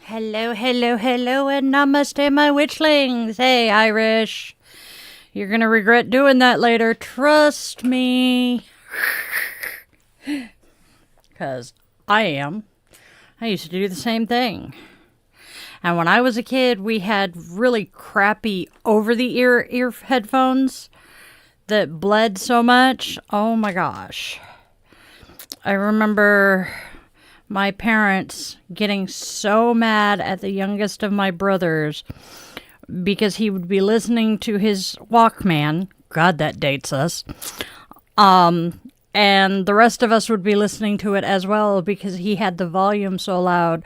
Hello, hello, hello, and namaste, my witchlings. Hey, Irish. You're gonna regret doing that later. Trust me. Because I am. I used to do the same thing. And when I was a kid, we had really crappy over-the-ear headphones that bled so much. Oh my gosh. I remember my parents getting so mad at the youngest of my brothers because he would be listening to his Walkman. God, that dates us. And the rest of us would be listening to it as well because he had the volume so loud.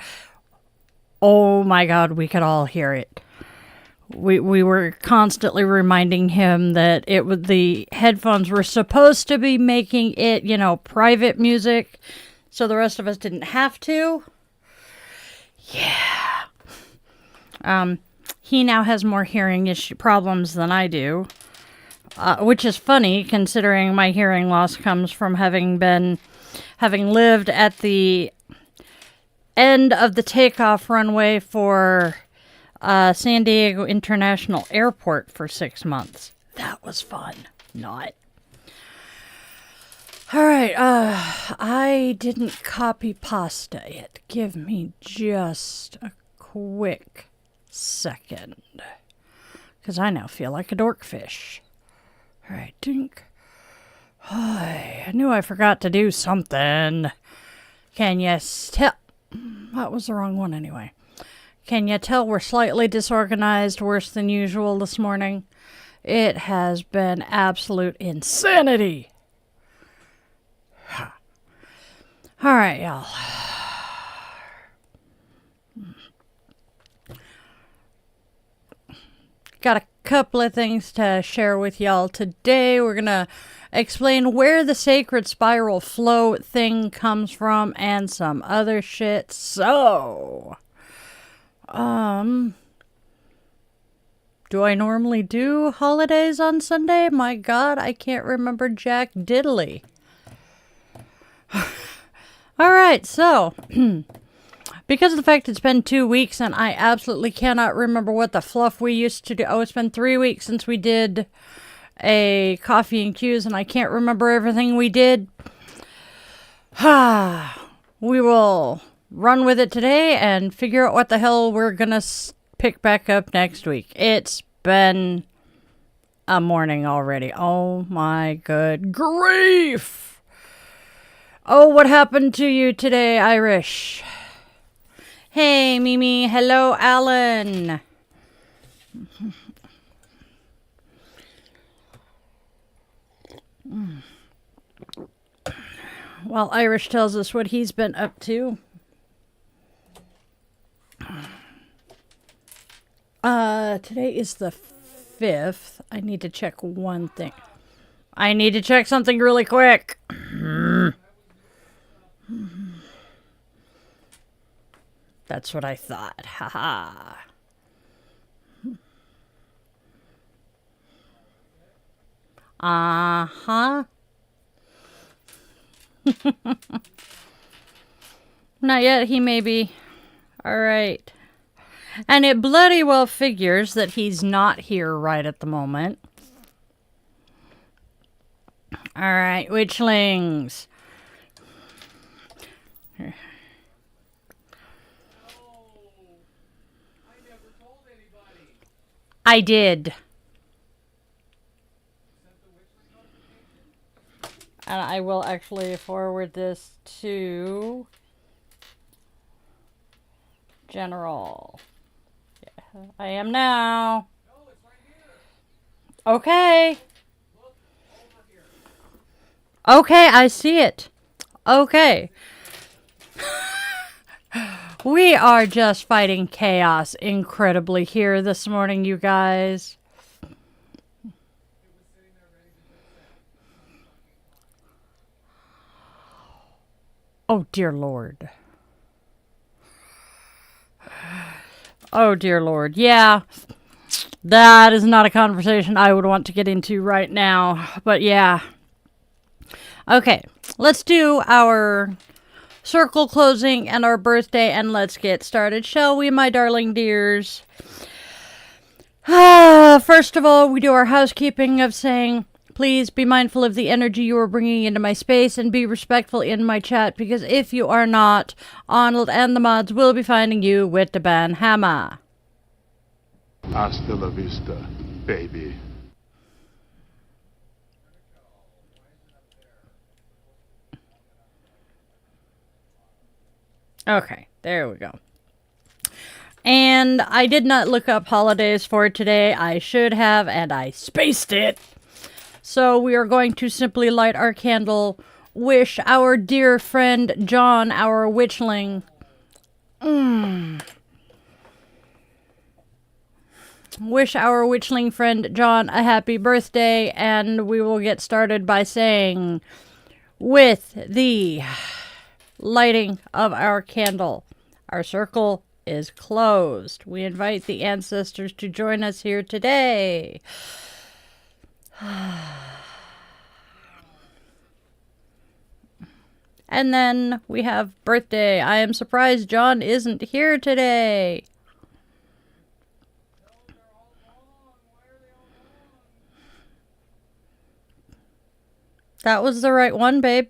Oh my God, we could all hear it. We were constantly reminding him that the headphones were supposed to be making it, private music, so the rest of us didn't have to. Yeah. He now has more hearing problems than I do, which is funny considering my hearing loss comes from having lived at the end of the takeoff runway for San Diego International Airport for 6 months. That was fun. Not. All right, I didn't copy pasta yet. Give me just a quick second. Because I now feel like a dorkfish. All right, dink. I knew I forgot to do something. Can you tell? That was the wrong one anyway. Can you tell we're slightly disorganized, worse than usual this morning? It has been absolute insanity. All right, y'all. Got a couple of things to share with y'all today. We're going to explain where the sacred spiral flow thing comes from and some other shit. So, do I normally do holidays on Sunday? My God, I can't remember jack diddly. All right, so because of the fact it's been 2 weeks and I absolutely cannot remember what the fluff we used to do. Oh, it's been 3 weeks since we did a coffee and cues and I can't remember everything we did. We will run with it today and figure out what the hell we're going to pick back up next week. It's been a morning already. Oh my good grief. Oh, what happened to you today, Irish? Hey, Mimi. Hello, Alan. While Irish tells us what he's been up to. Today is the 5th. I need to check one thing. I need to check something really quick. That's what I thought. Haha. Uh-huh. Not yet, he may be. Alright. And it bloody well figures that he's not here right at the moment. Alright, Witchlings. I did. And I will actually forward this to General. Yeah, I am now. Okay. Okay, I see it. Okay. We are just fighting chaos incredibly here this morning, you guys. Oh, dear Lord. Oh, dear Lord. Yeah. That is not a conversation I would want to get into right now. But yeah. Okay. Let's do our circle closing and our birthday, and let's get started, shall we, my darling dears? First of all, we do our housekeeping of saying, please be mindful of the energy you are bringing into my space and be respectful in my chat, because if you are not, Arnold and the mods will be finding you with the ban hammer. Hasta la vista, baby. Okay, there we go. And I did not look up holidays for today. I should have, and I spaced it. So we are going to simply light our candle, wish our dear friend John, our witchling, wish our witchling friend John a happy birthday, and we will get started by saying, with the lighting of our candle, our circle is closed. We invite the ancestors to join us here today. And then we have birthday. I am surprised John isn't here today. That was the right one, babe.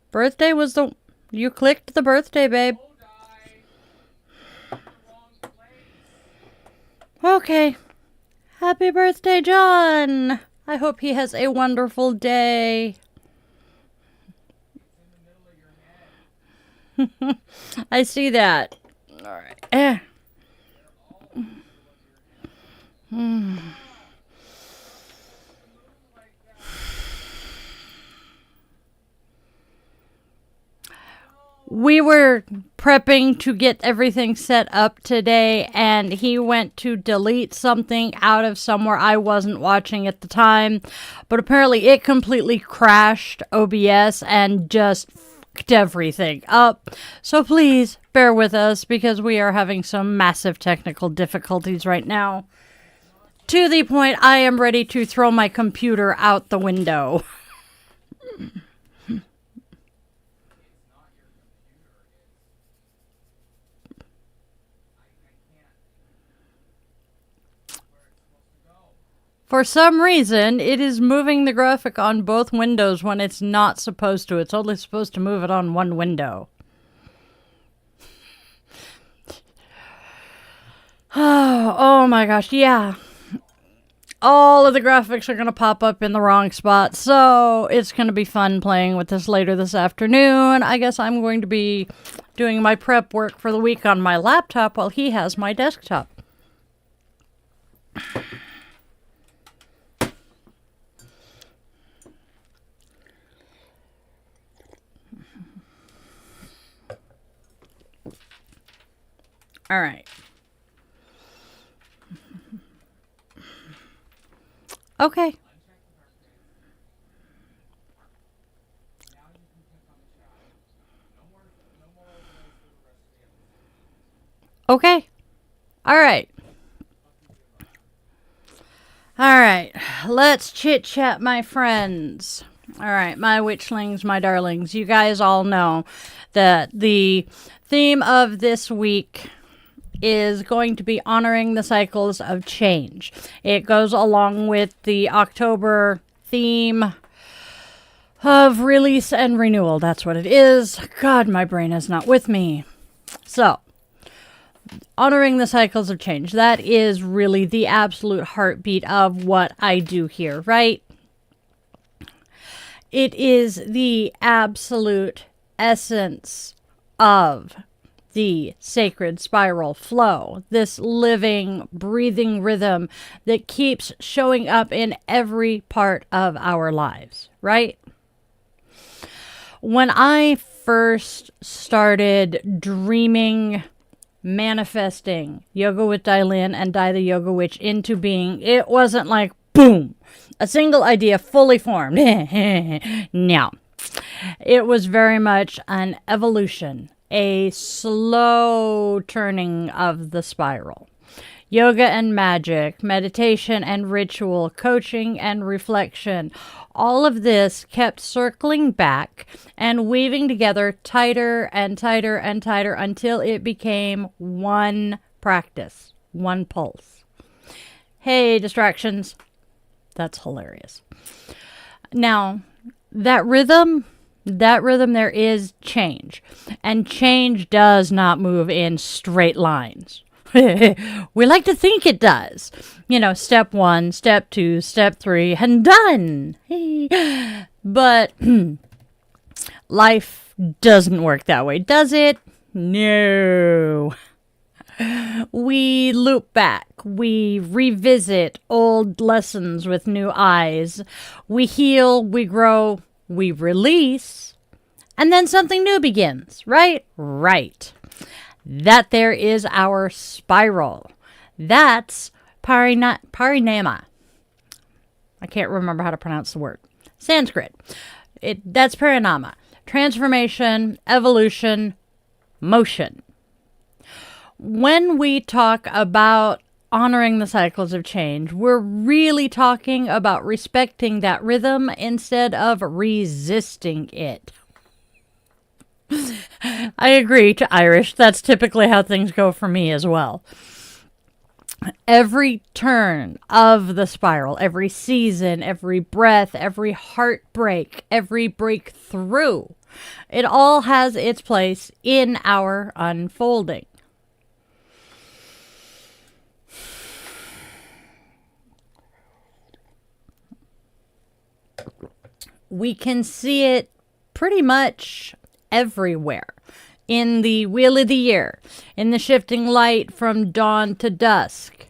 Birthday was the... You clicked the birthday, babe. Okay. Happy birthday, John. I hope he has a wonderful day. I see that. All right. We were prepping to get everything set up today, and he went to delete something out of somewhere I wasn't watching at the time, but apparently it completely crashed OBS and just fucked everything up. So please bear with us, because we are having some massive technical difficulties right now. To the point I am ready to throw my computer out the window. For some reason, it is moving the graphic on both windows when it's not supposed to. It's only supposed to move it on one window. Oh my gosh, yeah. All of the graphics are going to pop up in the wrong spot, so it's going to be fun playing with this later this afternoon. I guess I'm going to be doing my prep work for the week on my laptop while he has my desktop. All right. Okay. Okay. All right. All right. Let's chit chat, my friends. All right, my witchlings, my darlings. You guys all know that the theme of this week is going to be honoring the cycles of change. It goes along with the October theme of release and renewal. That's what it is. God, my brain is not with me. So, honoring the cycles of change. That is really the absolute heartbeat of what I do here, right? It is the absolute essence of the sacred spiral flow, this living, breathing rhythm that keeps showing up in every part of our lives, right? When I first started dreaming, manifesting Yoga with Dailin and Dai the Yoga Witch into being, it wasn't like, boom, a single idea fully formed. No. It was very much an evolution, a slow turning of the spiral. Yoga and magic, meditation and ritual, coaching and reflection, all of this kept circling back and weaving together tighter and tighter and tighter until it became one practice, one pulse. Hey, distractions. That's hilarious. Now, that rhythm there is change. And change does not move in straight lines. We like to think it does. You know, step 1, step 2, step 3, and done. But life doesn't work that way, does it? No. We loop back. We revisit old lessons with new eyes. We heal, we grow, we release, and then something new begins, right? Right. That there is our spiral. That's parinama. I can't remember how to pronounce the word. Sanskrit. That's parinama. Transformation, evolution, motion. When we talk about honoring the cycles of change, we're really talking about respecting that rhythm instead of resisting it. I agree to Irish. That's typically how things go for me as well. Every turn of the spiral, every season, every breath, every heartbreak, every breakthrough, it all has its place in our unfolding. We can see it pretty much everywhere. In the Wheel of the Year, in the shifting light from dawn to dusk.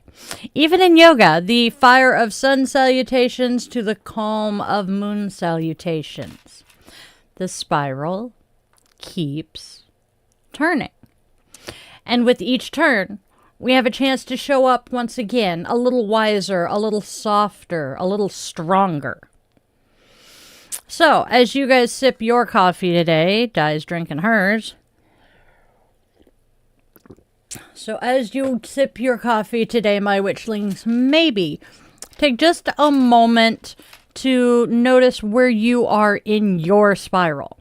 Even in yoga, the fire of sun salutations to the calm of moon salutations. The spiral keeps turning. And with each turn, we have a chance to show up once again, a little wiser, a little softer, a little stronger. So, as you guys sip your coffee today, Di's drinking hers. So, as you sip your coffee today, my witchlings, maybe take just a moment to notice where you are in your spiral.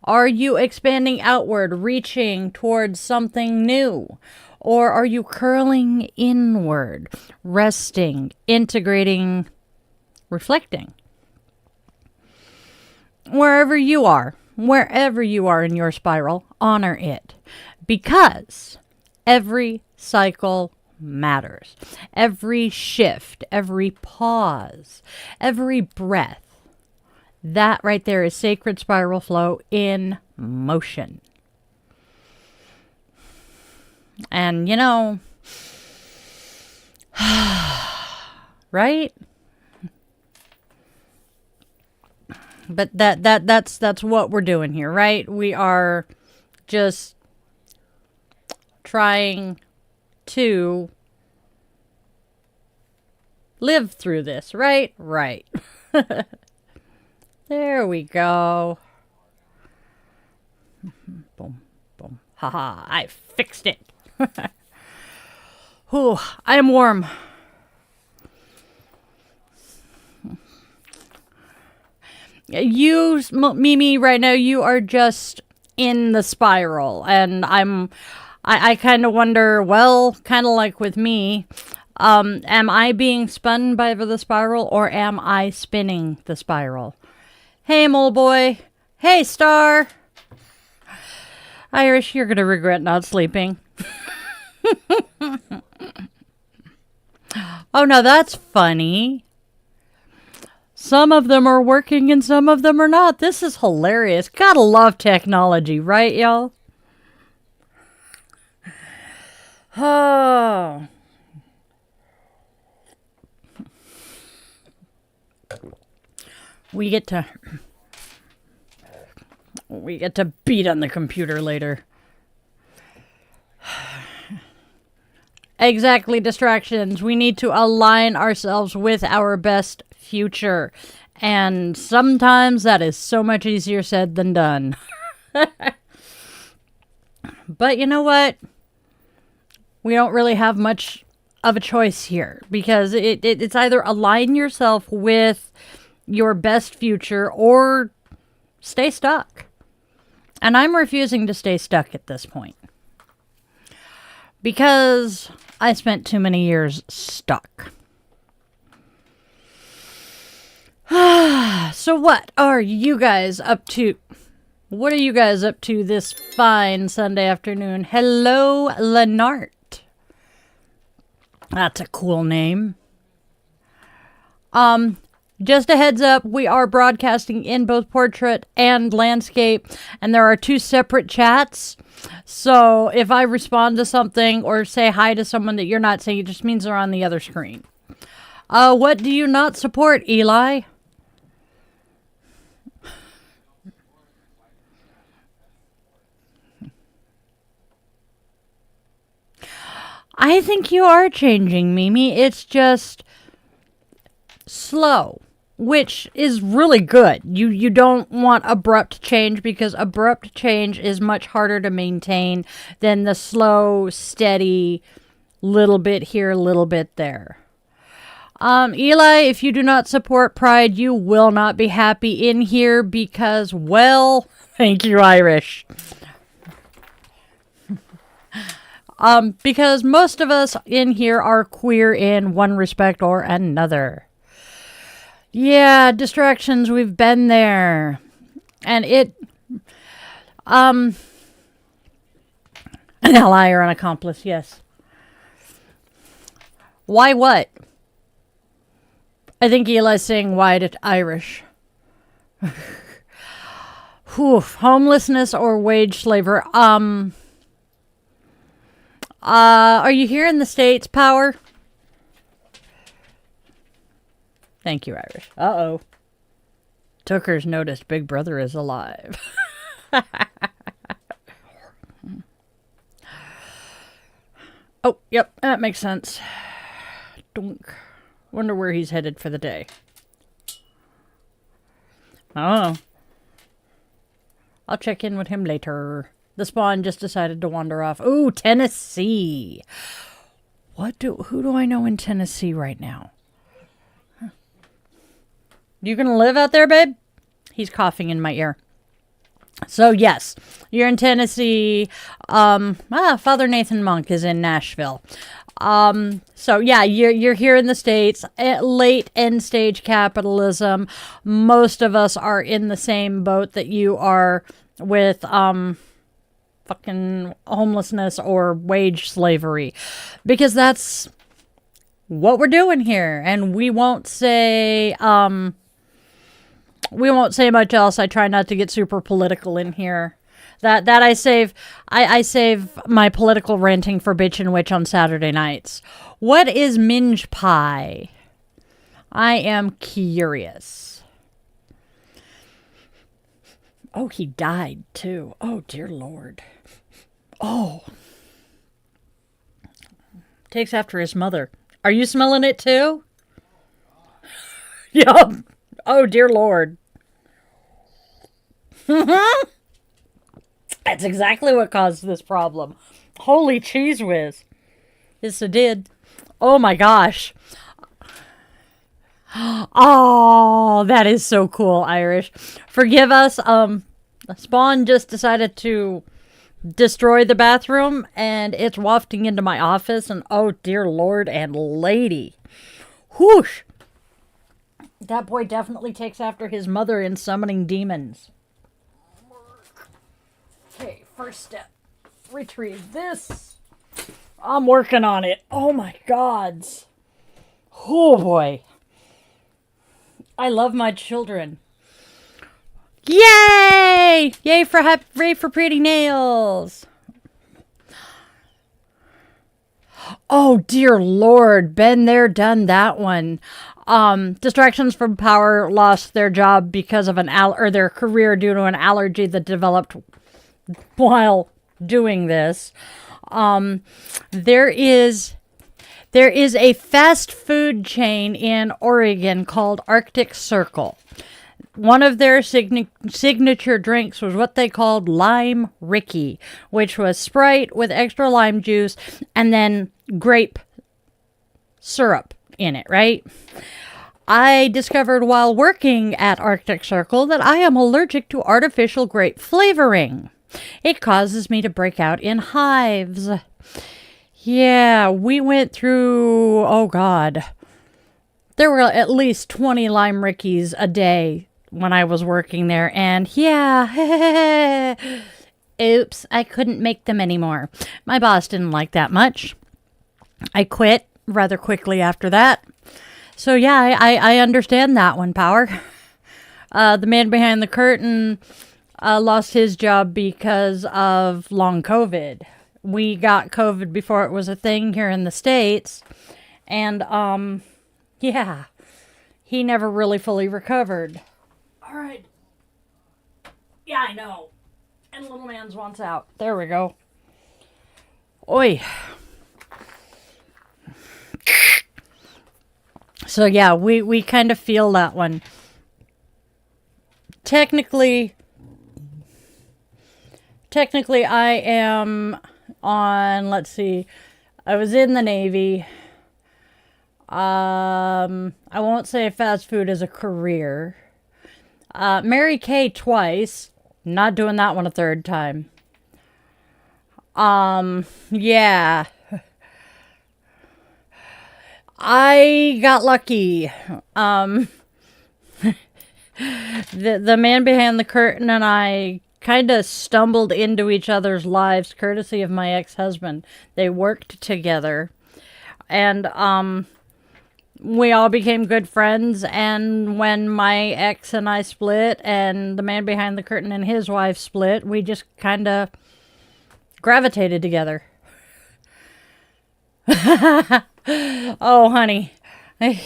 Are you expanding outward, reaching towards something new? Or are you curling inward, resting, integrating, reflecting? Wherever you are in your spiral, honor it. Because every cycle matters. Every shift, every pause, every breath. That right there is sacred spiral flow in motion. And you know, right? But that's what we're doing here, right? We are just trying to live through this, right? Right. There we go. Boom, boom. Haha, I fixed it. Whew, I am warm. You, Mimi, right now, you are just in the spiral. And I kind of wonder, well, kind of like with me, am I being spun by the spiral or am I spinning the spiral? Hey, mole boy. Hey, Star. Irish, you're going to regret not sleeping. Oh, no, that's funny. Some of them are working and some of them are not. This is hilarious. Gotta love technology, right, y'all? Oh. We get to beat on the computer later. Exactly, distractions. We need to align ourselves with our best future. And sometimes that is so much easier said than done. But you know what? We don't really have much of a choice here. Because it's either align yourself with your best future or stay stuck. And I'm refusing to stay stuck at this point. Because I spent too many years stuck. So what are you guys up to? What are you guys up to this fine Sunday afternoon? Hello, Lenart. That's a cool name. Just a heads up, we are broadcasting in both portrait and landscape, and there are two separate chats. So if I respond to something or say hi to someone that you're not saying, it just means they're on the other screen. What do you not support, Eli? I think you are changing, Mimi. It's just slow, which is really good. You don't want abrupt change because abrupt change is much harder to maintain than the slow, steady, little bit here, little bit there. Eli, if you do not support Pride, you will not be happy in here because, well, thank you, Irish. Because most of us in here are queer in one respect or another. Yeah, distractions, we've been there. And an ally or an accomplice, yes. Why what? I think Eli's saying why to Irish. Whew, homelessness or wage slavery. Are you here in the States, Power? Thank you, Irish. Uh-oh. Tucker's noticed Big Brother is alive. Oh, yep, that makes sense. Dunk. Wonder where he's headed for the day. Oh. I'll check in with him later. The spawn just decided to wander off. Ooh, Tennessee. Who do I know in Tennessee right now? Huh. You gonna live out there, babe? He's coughing in my ear. So, yes, you're in Tennessee. Father Nathan Monk is in Nashville. So, yeah, you're here in the States. Late end stage capitalism. Most of us are in the same boat that you are with, fucking homelessness or wage slavery. Because that's what we're doing here. And we won't say much else. I try not to get super political in here. That I save my political ranting for Bitch and Witch on Saturday nights. What is minge pie? I am curious. Oh, he died too. Oh, dear Lord. Oh. Takes after his mother. Are you smelling it too? Yup. Oh, dear Lord. That's exactly what caused this problem. Holy cheese whiz. Yes, it did. Oh my gosh. Oh, that is so cool, Irish. Forgive us. Spawn just decided to destroy the bathroom, and it's wafting into my office, and oh dear Lord and lady. Whoosh. That boy definitely takes after his mother in summoning demons. Okay, first step. Retrieve this. I'm working on it. Oh my gods. Oh boy. I love my children. Yay! Yay for pretty nails. Oh dear Lord, been there, done that one. Distractions from power lost their job because of their career due to an allergy that developed while doing this. There is a fast food chain in Oregon called Arctic Circle. One of their signature drinks was what they called Lime Ricky, which was Sprite with extra lime juice and then grape syrup in it, right? I discovered while working at Arctic Circle that I am allergic to artificial grape flavoring. It causes me to break out in hives. Yeah, we went through, oh God, there were at least 20 Lime Rickies a day when I was working there, and yeah, oops, I couldn't make them anymore. My boss didn't like that much. I quit rather quickly after that. So yeah, I understand that one, Power. The man behind the curtain lost his job because of long COVID. We got COVID before it was a thing here in the States, and yeah, he never really fully recovered. All right. Yeah, I know. And little man's wants out. There we go. Oi. So yeah, we kind of feel that one. Technically I am on, let's see, I was in the Navy. I won't say fast food as a career. Mary Kay twice. Not doing that one a third time. Yeah. I got lucky. The man behind the curtain and I kind of stumbled into each other's lives courtesy of my ex-husband. They worked together. And, we all became good friends, and when my ex and I split, and the man behind the curtain and his wife split, we just kind of gravitated together. Oh, honey. There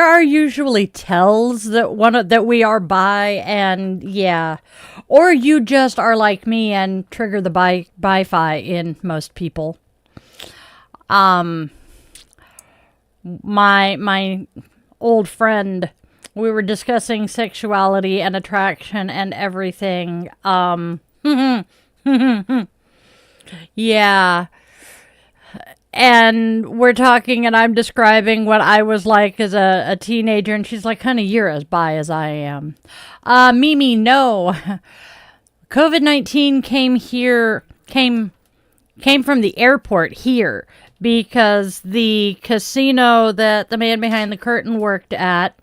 are usually tells that we are bi, and yeah. Or you just are like me and trigger the bi-fi in most people. My old friend, we were discussing sexuality and attraction and everything. Yeah. And we're talking and I'm describing what I was like as a teenager, and she's like, honey, you're as bi as I am. Mimi, no. COVID-19 came from the airport here. Because the casino that the man behind the curtain worked at,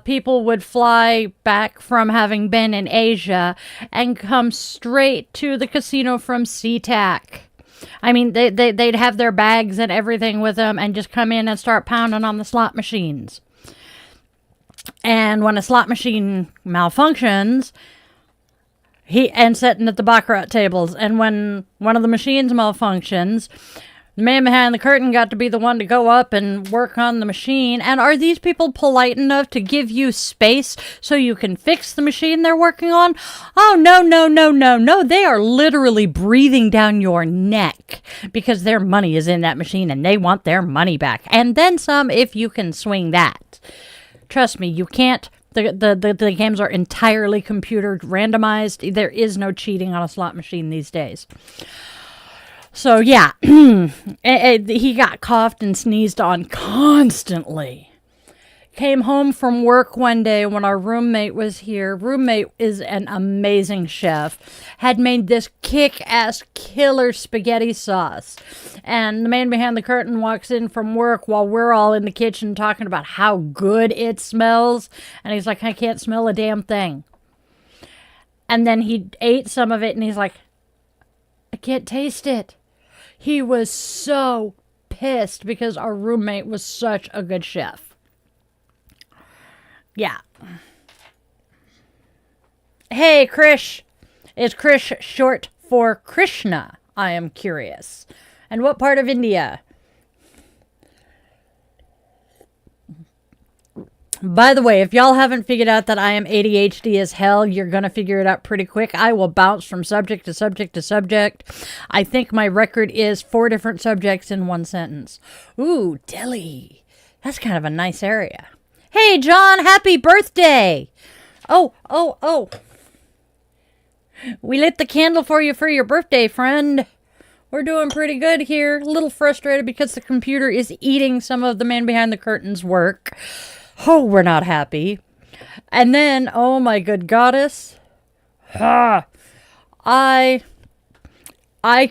people would fly back from having been in Asia and come straight to the casino from SeaTac. I mean, they'd have their bags and everything with them and just come in and start pounding on the slot machines. And when a slot machine malfunctions, and sitting at the baccarat tables, and when one of the machines malfunctions, The man behind the curtain got to be the one to go up and work on the machine. And are these people polite enough to give you space so you can fix the machine they're working on? Oh, no, no, no, no, no. They are literally breathing down your neck because their money is in that machine and they want their money back. And then some if you can swing that. Trust me, you can't. The games are entirely computer randomized. There is no cheating on a slot machine these days. So, yeah, he got coughed and sneezed on constantly. Came home from work one day when our roommate was here. Roommate is an amazing chef. Had made this kick-ass killer spaghetti sauce. And the man behind the curtain walks in from work while we're all in the kitchen talking about how good it smells. And he's like, I can't smell a damn thing. And then he ate some of it and he's like, I can't taste it. He was so pissed because our roommate was such a good chef. Yeah. Hey, Krish. Is Krish short for Krishna? I am curious. And what part of India? By the way, if y'all haven't figured out that I am ADHD as hell, you're going to figure it out pretty quick. I will bounce from subject to subject to subject. I think my record is 4 different subjects in one sentence. Ooh, Delhi. That's kind of a nice area. Hey, John, happy birthday. Oh. We lit the candle for you for your birthday, friend. We're doing pretty good here. A little frustrated because the computer is eating some of the man behind the curtain's work. Oh, we're not happy. And then, oh my good goddess. I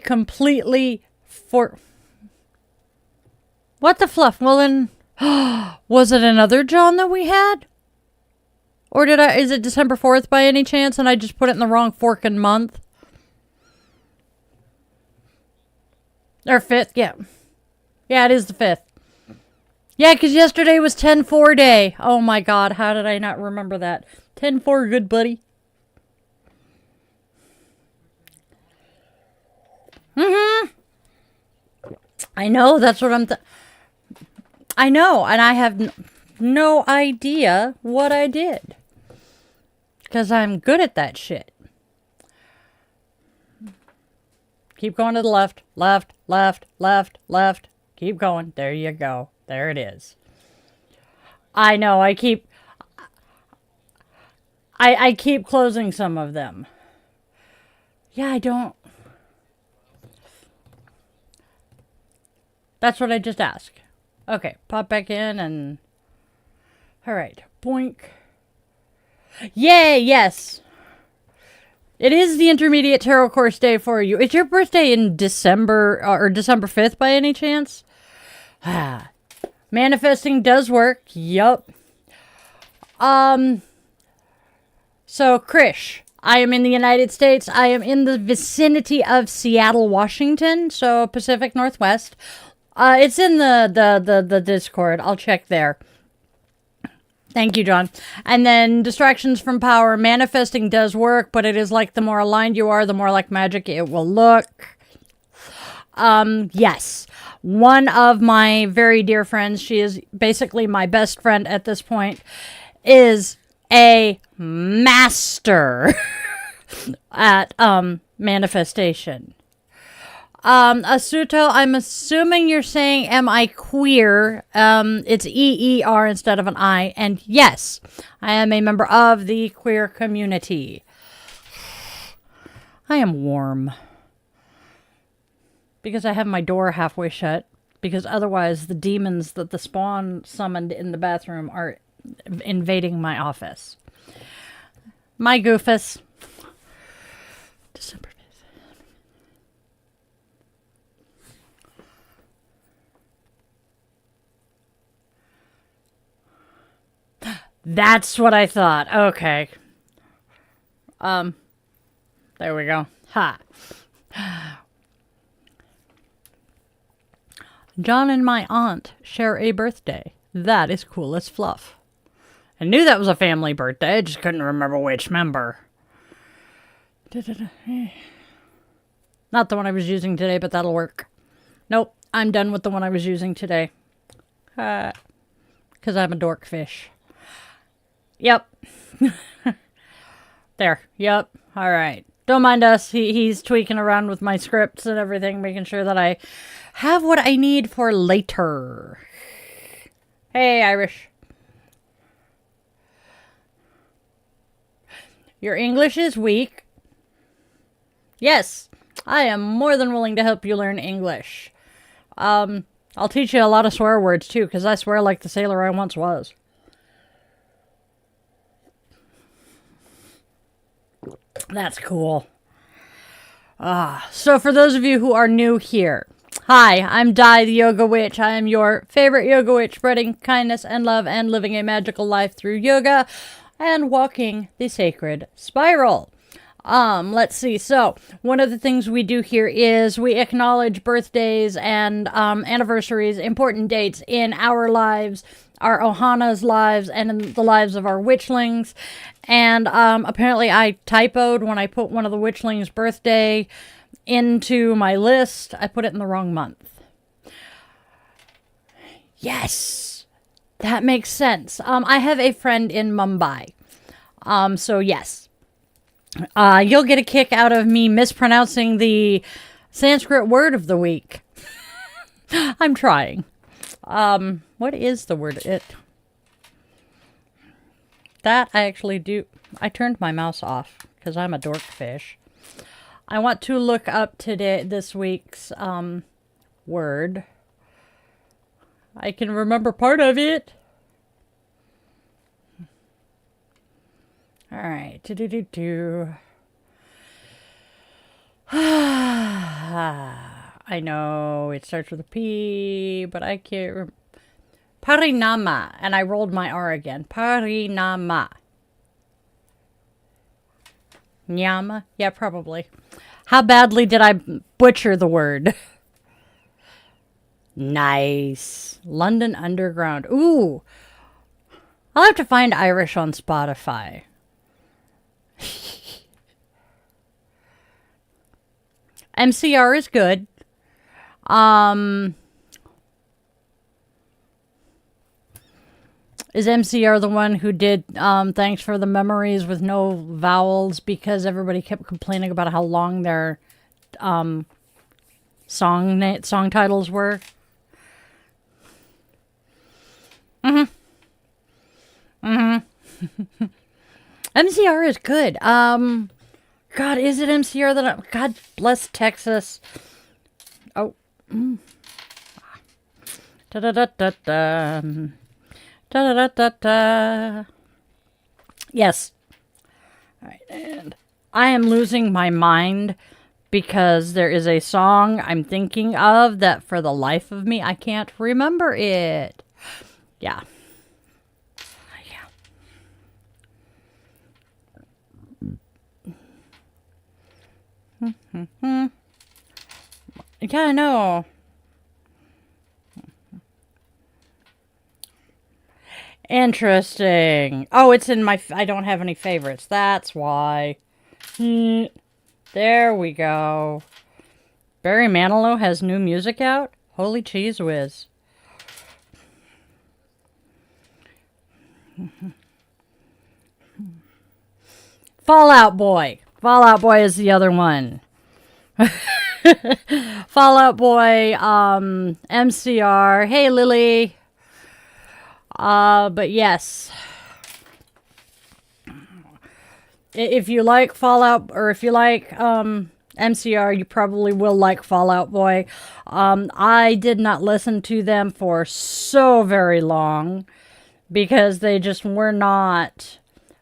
completely What the fluff? Well then, was it another John that we had? Or is it December 4th by any chance and I just put it in the wrong forking month? Or 5th, yeah. Yeah, it is the 5th. Yeah, because yesterday was 10-4 day. Oh my god, how did I not remember that? 10-4, good buddy. I know, that's what I know, and I have no idea what I did. Because I'm good at that shit. Keep going to the left, left, left, left, left. Keep going. There you go. There it is. I know, I keep closing some of them. Yeah, I don't. That's what I just asked. Okay, pop back in and... Alright, boink. Yay, yes! It is the intermediate tarot course day for you. Is your birthday in December, or December 5th by any chance? Manifesting does work. Yup. So, Krish, I am in the United States. I am in the vicinity of Seattle, Washington. So, Pacific Northwest. It's in the Discord. I'll check there. Thank you, John. And then distractions from power. Manifesting does work, but it is like the more aligned you are, the more like magic it will look. Yes. One of my very dear friends, she is basically my best friend at this point, is a master at manifestation. Asuto, I'm assuming you're saying, am I queer? It's EER instead of an I. And yes, I am a member of the queer community. I am warm. Because I have my door halfway shut. Because otherwise the demons that the spawn summoned in the bathroom are invading my office. My goofus. December 5th. That's what I thought. Okay. There we go. Ha. John and my aunt share a birthday. That is cool as fluff. I knew that was a family birthday. I just couldn't remember which member. Not the one I was using today, but that'll work. Nope. I'm done with the one I was using today. Because I'm a dork fish. Yep. There. Yep. All right. Don't mind us. He's tweaking around with my scripts and everything, making sure that I have what I need for later. Hey, Irish. Your English is weak. Yes, I am more than willing to help you learn English. I'll teach you a lot of swear words, too, because I swear like the sailor I once was. That's cool. So for those of you who are new here, hi, I'm Di, the Yoga Witch. I am your favorite yoga witch, spreading kindness and love and living a magical life through yoga and walking the sacred spiral. Let's see. So one of the things we do here is we acknowledge birthdays and anniversaries, important dates in our lives, our Ohana's lives, and in the lives of our Witchlings. And apparently I typoed when I put one of the Witchlings' birthday into my list. I put it in the wrong month. Yes, that makes sense. I have a friend in Mumbai. So yes. You'll get a kick out of me mispronouncing the Sanskrit word of the week. I'm trying. What is the word? That I actually do. I turned my mouse off because I'm a dork fish. I want to look up this week's word. I can remember part of it. All right. I know it starts with a P, but I can't remember. Parinama. And I rolled my R again. Parinama. Nyama? Yeah, probably. How badly did I butcher the word? Nice. London Underground. Ooh. I'll have to find Irish on Spotify. MCR is good. Is MCR the one who did Thanks for the Memories with no vowels because everybody kept complaining about how long their song titles were? MCR is good. God, is it MCR that God bless Texas. Oh. Da-da-da-da-da. Da-da-da-da-da. Yes. All right, and I am losing my mind because there is a song I'm thinking of that for the life of me, I can't remember it. Yeah. Yeah, I know. Interesting. Oh, it's in my... I don't have any favorites. That's why. There we go. Barry Manilow has new music out? Holy cheese whiz. Fall Out Boy. Fall Out Boy is the other one. Fall Out Boy, MCR. Hey, Lily. But yes. If you like Fallout, or if you like MCR, you probably will like Fall Out Boy. I did not listen to them for so very long because they just were not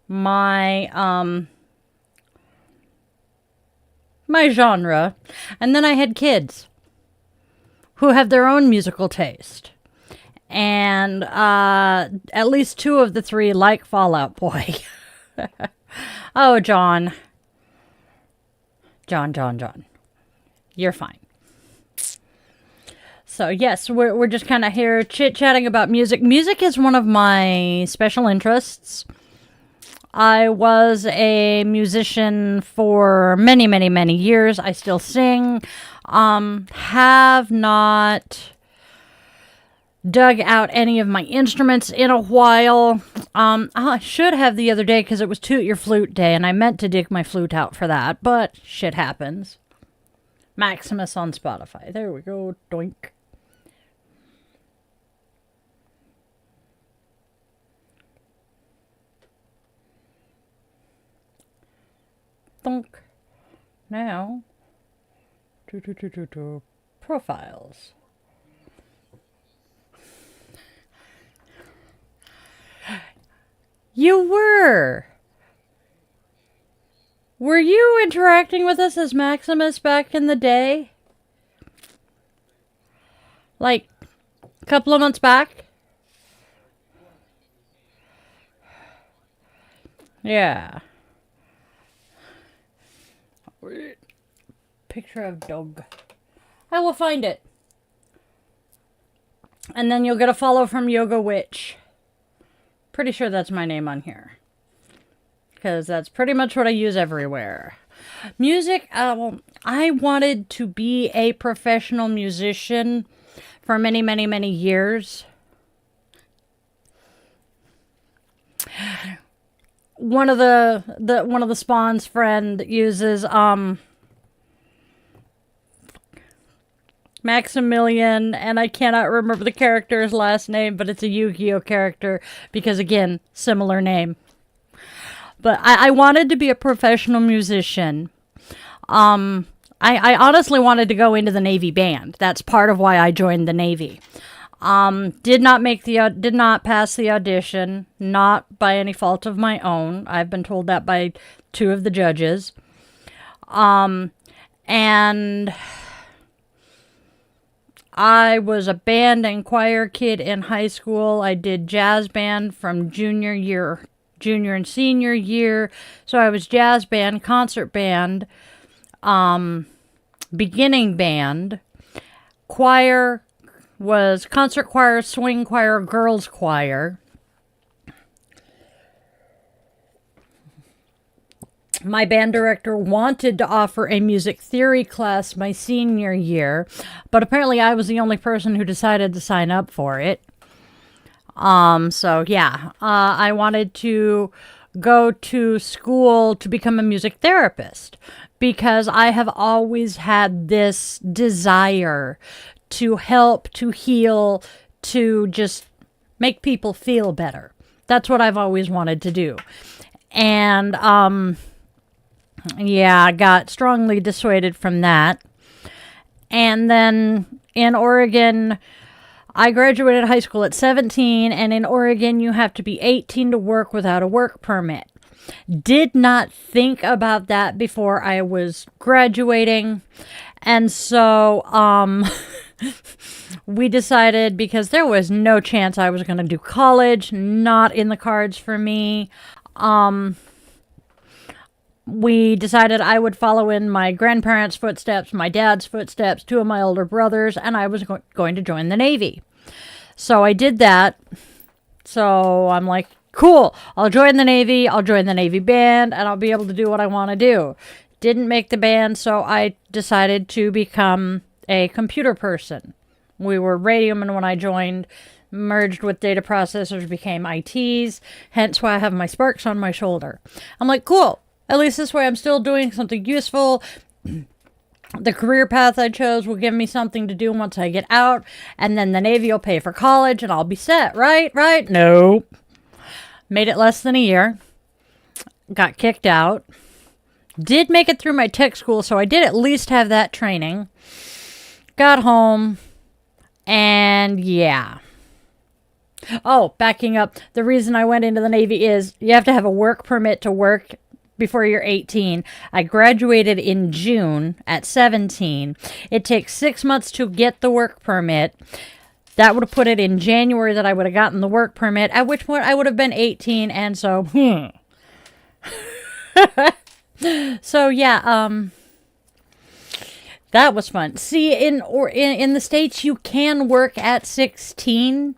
my my genre. And then I had kids who have their own musical taste. And at least two of the three like Fall Out Boy. Oh, John. John. You're fine. So, yes, we're just kind of here chit-chatting about music. Music is one of my special interests. I was a musician for many, many, many years. I still sing. Have not dug out any of my instruments in a while. I should have the other day because it was Toot Your Flute Day, and I meant to dig my flute out for that, but shit happens. Maximus on Spotify. There we go. Doink. Thunk. Now, profiles. You were. Were you interacting with us as Maximus back in the day? Like, a couple of months back? Yeah. Picture of dog. I will find it. And then you'll get a follow from Yoga Witch. Pretty sure that's my name on here. Because that's pretty much what I use everywhere. Music, I wanted to be a professional musician for many, many, many years. One of the Spawn's friend uses Maximilian, and I cannot remember the character's last name, but it's a Yu-Gi-Oh character because, again, similar name. But I wanted to be a professional musician. I honestly wanted to go into the Navy band. That's part of why I joined the Navy. Did not pass the audition, not by any fault of my own. I've been told that by 2 of the judges. And I was a band and choir kid in high school. I did jazz band from junior and senior year. So I was jazz band, concert band, beginning band, choir was concert choir, swing choir, girls choir. My band director wanted to offer a music theory class my senior year, but apparently I was the only person who decided to sign up for it. So yeah, I wanted to go to school to become a music therapist because I have always had this desire to help, to heal, to just make people feel better. That's what I've always wanted to do. And, yeah, I got strongly dissuaded from that. And then in Oregon, I graduated high school at 17, and in Oregon, you have to be 18 to work without a work permit. Did not think about that before I was graduating. And so, we decided, because there was no chance I was going to do college, not in the cards for me, we decided I would follow in my grandparents' footsteps, my dad's footsteps, 2 of my older brothers, and I was going to join the Navy. So I did that. So I'm like, cool, I'll join the Navy, I'll join the Navy band, and I'll be able to do what I want to do. Didn't make the band, so I decided to become a computer person. We were radiomen when I joined, merged with data processors, became ITs, hence why I have my sparks on my shoulder. I'm like, cool. At least this way I'm still doing something useful. The career path I chose will give me something to do once I get out. And then the Navy will pay for college and I'll be set, right? Right? Nope. Made it less than a year. Got kicked out. Did make it through my tech school, so I did at least have that training. Got home. And yeah. Oh, backing up. The reason I went into the Navy is you have to have a work permit to work before you're 18. I graduated in June at 17. It takes 6 months to get the work permit. That would have put it in January that I would have gotten the work permit, at which point I would have been 18, and so, So, yeah, that was fun. See, in the States, you can work at 16.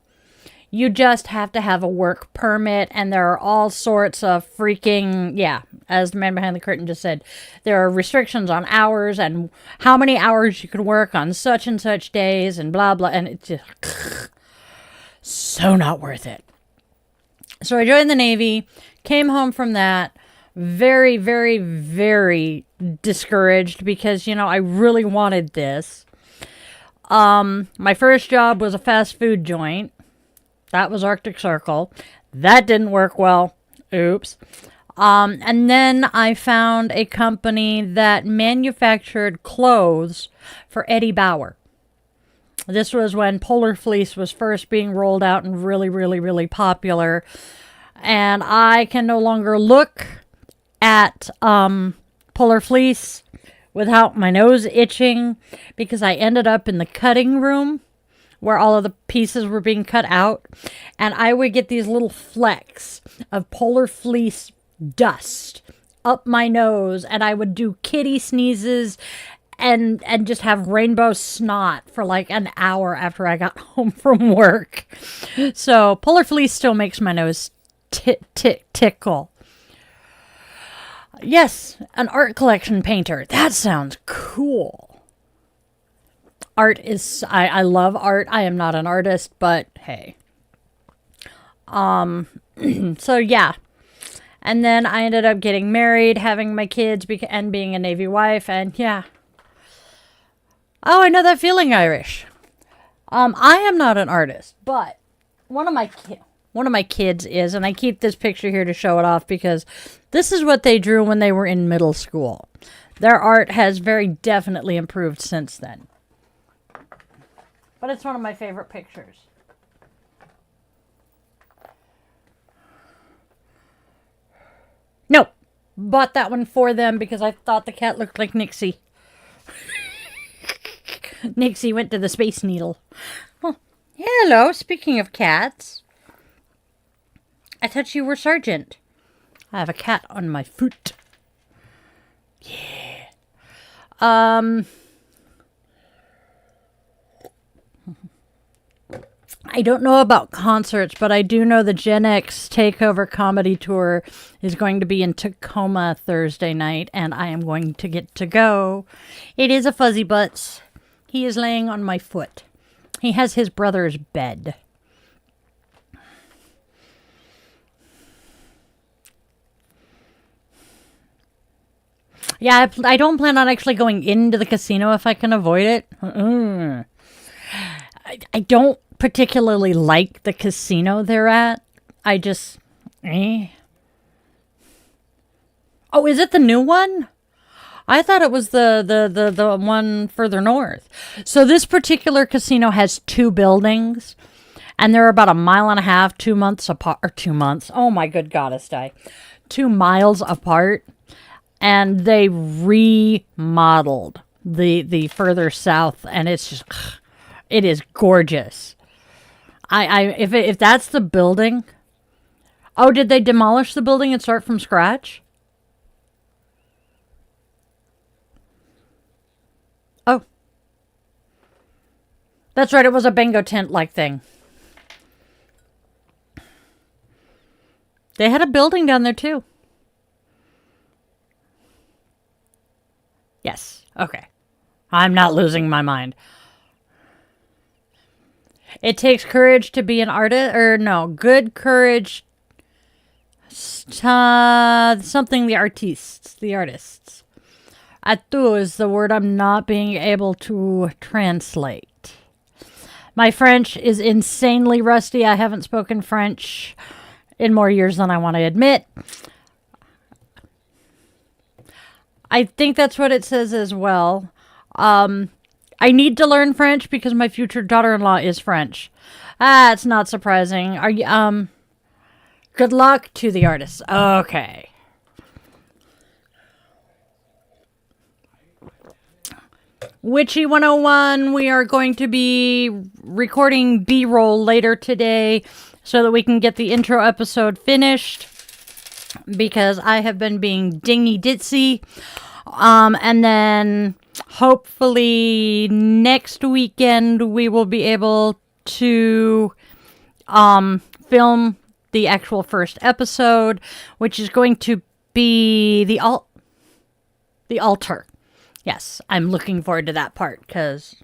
You just have to have a work permit, and there are all sorts of freaking, yeah, as the man behind the curtain just said, there are restrictions on hours and how many hours you can work on such and such days and blah, blah. And it's just so not worth it. So I joined the Navy, came home from that, very, very, very discouraged because, I really wanted this. My first job was a fast food joint. That was Arctic Circle. That didn't work well. Oops. And then I found a company that manufactured clothes for Eddie Bauer. This was when Polar Fleece was first being rolled out and really, really, really popular. And I can no longer look at Polar Fleece without my nose itching because I ended up in the cutting room where all of the pieces were being cut out. And I would get these little flecks of Polar Fleece dust up my nose, and I would do kitty sneezes and just have rainbow snot for like an hour after I got home from work. So Polar Fleece still makes my nose tickle. Yes, an art collection painter. That sounds cool. Art is, I love art. I am not an artist, but hey. So yeah. And then I ended up getting married, having my kids, and being a Navy wife, and yeah. Oh, I know that feeling, Irish. I am not an artist, but one of my kids is, and I keep this picture here to show it off because this is what they drew when they were in middle school. Their art has very definitely improved since then. But it's one of my favorite pictures. No, bought that one for them because I thought the cat looked like Nixie. Nixie went to the Space Needle. Oh, hello, speaking of cats. I thought you were Sergeant. I have a cat on my foot. Yeah. I don't know about concerts, but I do know the Gen X Takeover Comedy Tour is going to be in Tacoma Thursday night, and I am going to get to go. It is a fuzzy butts. He is laying on my foot. He has his brother's bed. Yeah, I don't plan on actually going into the casino if I can avoid it. I don't particularly like the casino they're at. I just... Oh, is it the new one? I thought it was the one further north. So this particular casino has 2 buildings, and they're about 1.5 miles, 2 months apart, or 2 months. Oh my good goddess, 2 miles apart, and they remodeled the further south, and it's just, it is gorgeous. If that's the building, oh, did they demolish the building and start from scratch? Oh. That's right, it was a bingo tent-like thing. They had a building down there, too. Yes, okay. I'm not losing my mind. It takes courage to be an artist, or no, good courage, something the artists. Atu is the word I'm not being able to translate. My French is insanely rusty. I haven't spoken French in more years than I want to admit. I think that's what it says as well. I need to learn French because my future daughter-in-law is French. It's not surprising. Are you, good luck to the artists. Okay. Witchy 101, we are going to be recording B-roll later today so that we can get the intro episode finished because I have been being dingy-ditzy. And then hopefully next weekend we will be able to film the actual first episode, which is going to be the altar. Yes, I'm looking forward to that part because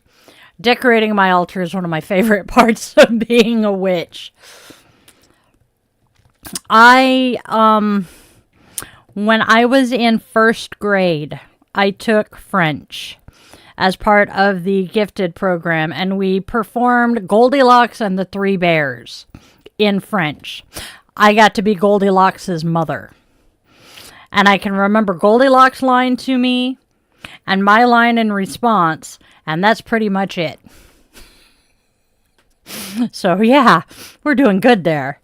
decorating my altar is one of my favorite parts of being a witch. When I was in first grade, I took French as part of the gifted program, and we performed Goldilocks and the Three Bears in French. I got to be Goldilocks' mother. And I can remember Goldilocks' line to me and my line in response, and that's pretty much it. So yeah, we're doing good there.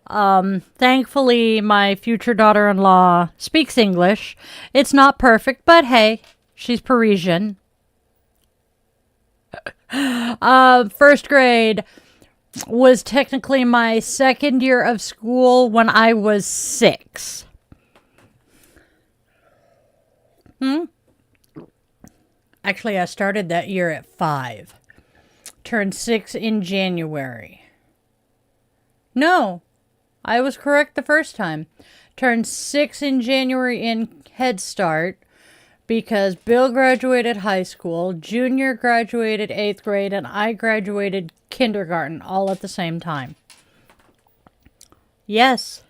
Thankfully, my future daughter-in-law speaks English. It's not perfect, but hey, she's Parisian. First grade was technically my second year of school when I was 6. Actually, I started that year at 5. Turned 6 in January. No, I was correct the first time. Turned 6 in January in Head Start because Bill graduated high school, Junior graduated 8th grade, and I graduated kindergarten all at the same time. Yes.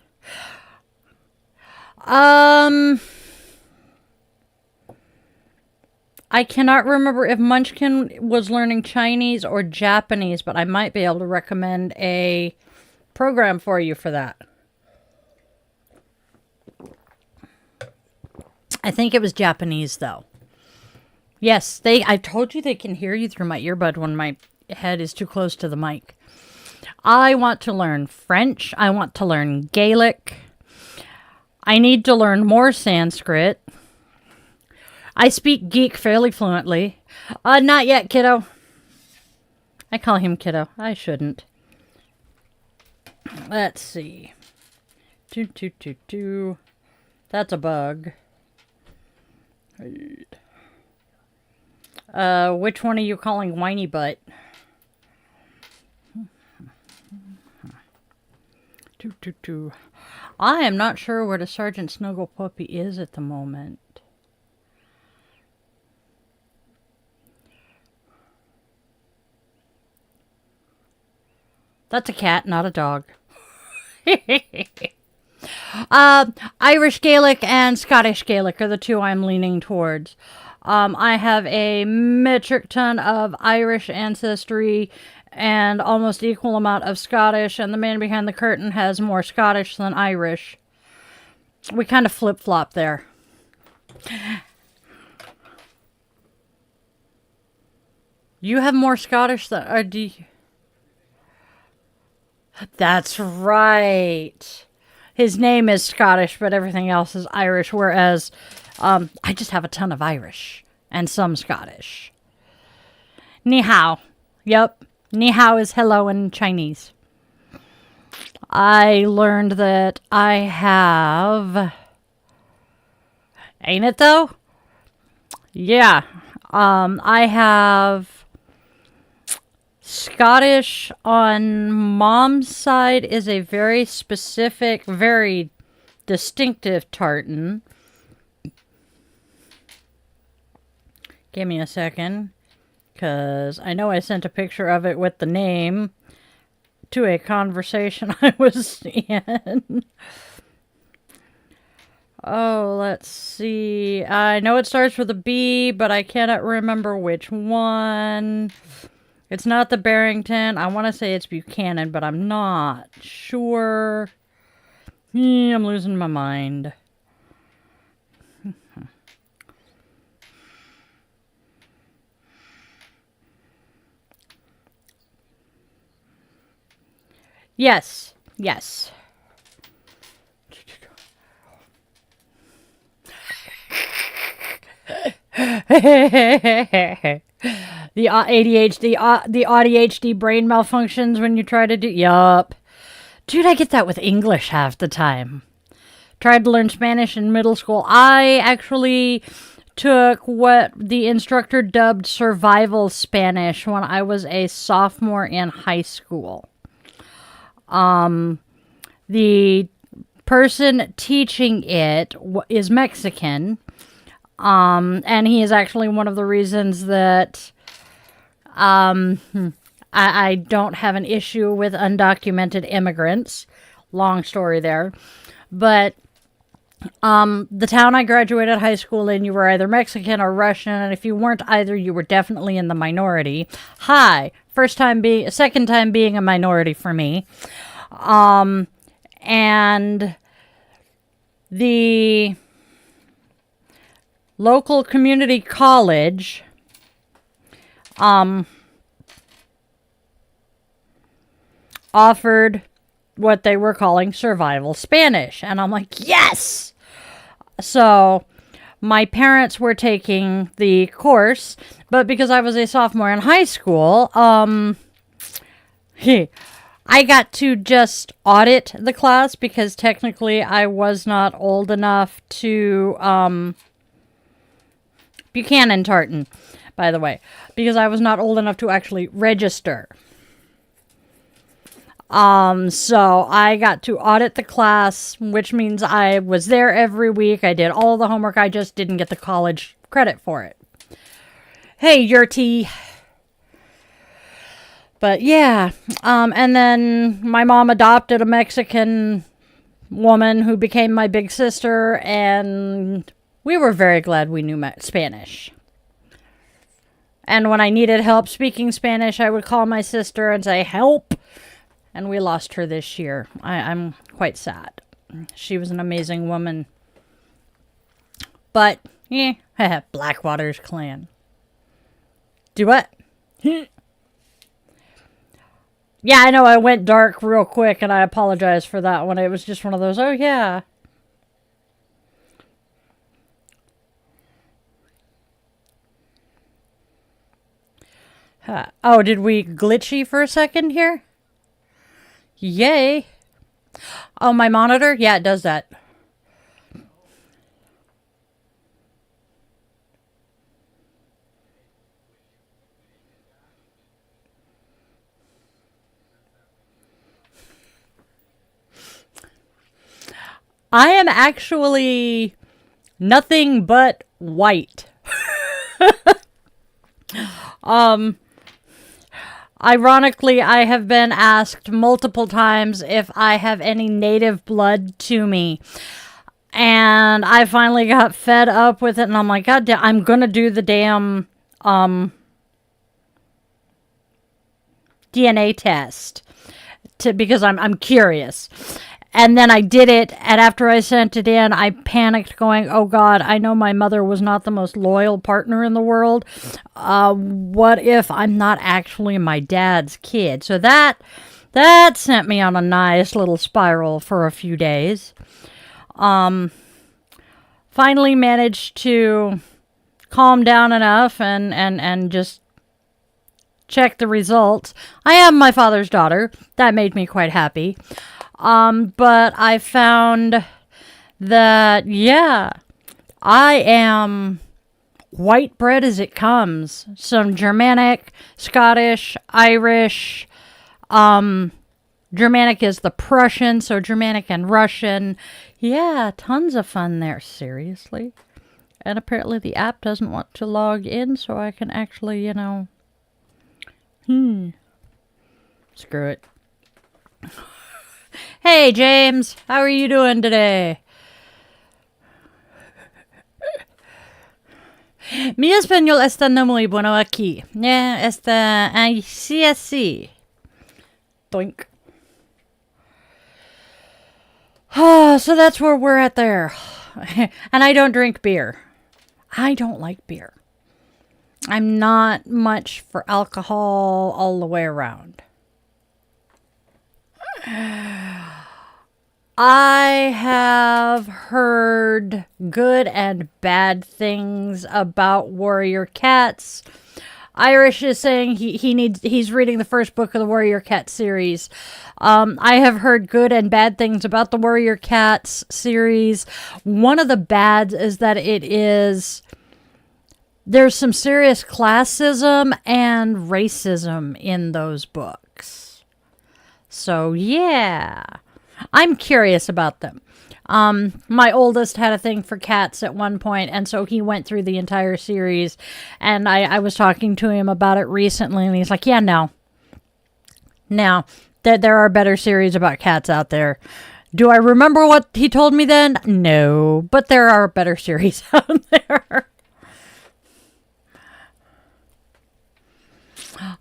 I cannot remember if Munchkin was learning Chinese or Japanese, but I might be able to recommend a program for you for that. I think it was Japanese, though. Yes, I told you they can hear you through my earbud when my head is too close to the mic. I want to learn French. I want to learn Gaelic. I need to learn more Sanskrit. I speak geek fairly fluently. Not yet, kiddo. I call him kiddo. I shouldn't. Let's see. That's a bug. Which one are you calling whiny butt? I am not sure where the Sergeant Snuggle Puppy is at the moment. That's a cat, not a dog. Irish Gaelic and Scottish Gaelic are the two I'm leaning towards. I have a metric ton of Irish ancestry and almost equal amount of Scottish, and the man behind the curtain has more Scottish than Irish. We kind of flip-flop there. You have more Scottish than... Or do you... That's right. His name is Scottish, but everything else is Irish, whereas I just have a ton of Irish and some Scottish. Ni hao. Yep. Ni hao is hello in Chinese. I learned that I have... Ain't it though? Yeah. I have... Scottish on mom's side is a very specific, very distinctive tartan. Give me a second, because I know I sent a picture of it with the name to a conversation I was in. Oh, let's see. I know it starts with a B, but I cannot remember which one. It's not the Barrington. I want to say it's Buchanan, but I'm not sure. I'm losing my mind. Yes. Yes. The ADHD brain malfunctions when you try to do... Yup. Dude, I get that with English half the time. Tried to learn Spanish in middle school. I actually took what the instructor dubbed survival Spanish when I was a sophomore in high school. The person teaching it is Mexican. And he is actually one of the reasons that I don't have an issue with undocumented immigrants. Long story there. But the town I graduated high school in, you were either Mexican or Russian, and if you weren't either, you were definitely in the minority. Second time being a minority for me. And the local community college offered what they were calling survival Spanish. And I'm like, yes! So my parents were taking the course, but because I was a sophomore in high school, I got to just audit the class because technically I was not old enough to, Buchanan Tartan, by the way, because I was not old enough to actually register. So I got to audit the class, which means I was there every week. I did all the homework. I just didn't get the college credit for it. Hey, Yurty. But yeah, and then my mom adopted a Mexican woman who became my big sister, and we were very glad we knew Spanish. And when I needed help speaking Spanish, I would call my sister and say, help! And we lost her this year. I'm quite sad. She was an amazing woman. But, Blackwater's clan. Do what? Yeah, I know I went dark real quick, and I apologize for that one. It was just one of those, oh yeah. Oh, did we glitchy for a second here? Yay. Oh, my monitor? Yeah, it does that. I am actually nothing but white. Ironically, I have been asked multiple times if I have any native blood to me. And I finally got fed up with it, and I'm like, God damn, I'm gonna do the damn DNA test because I'm curious. And then I did it, and after I sent it in, I panicked going, oh God, I know my mother was not the most loyal partner in the world. What if I'm not actually my dad's kid? So that sent me on a nice little spiral for a few days. Finally managed to calm down enough and just check the results. I am my father's daughter. That made me quite happy. But I found that, yeah, I am white bread as it comes. Some Germanic, Scottish, Irish. Germanic is the Prussian, so Germanic and Russian. Yeah, tons of fun there, seriously. And apparently the app doesn't want to log in, so I can actually, screw it. Hey, James, how are you doing today? Mi español está no muy bueno aquí. Está así. Doink. So that's where we're at there. And I don't drink beer. I don't like beer. I'm not much for alcohol all the way around. I have heard good and bad things about warrior cats. Irish is saying he's reading the first book of the Warrior Cat series. I have heard good and bad things about the Warrior Cats series. One of the bads is that there's some serious classism and racism in those books. So, yeah. I'm curious about them. My oldest had a thing for cats at one point, and so he went through the entire series, and I was talking to him about it recently, and he's like, yeah, no. Now, there are better series about cats out there. Do I remember what he told me then? No, but there are better series out there.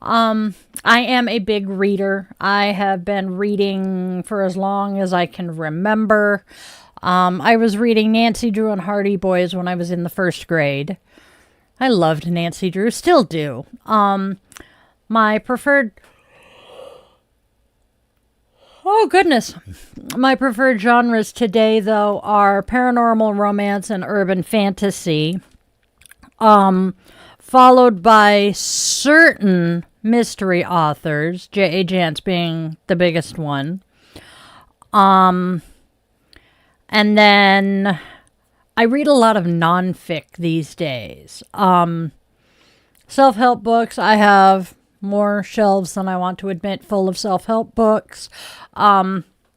I am a big reader. I have been reading for as long as I can remember. I was reading Nancy Drew and Hardy Boys when I was in the first grade. I loved Nancy Drew, still do. My preferred... Oh, goodness. My preferred genres today, though, are paranormal romance and urban fantasy. Followed by certain mystery authors, J.A. Jance being the biggest one. And then I read a lot of nonfic these days. Self-help books, I have more shelves than I want to admit full of self-help books.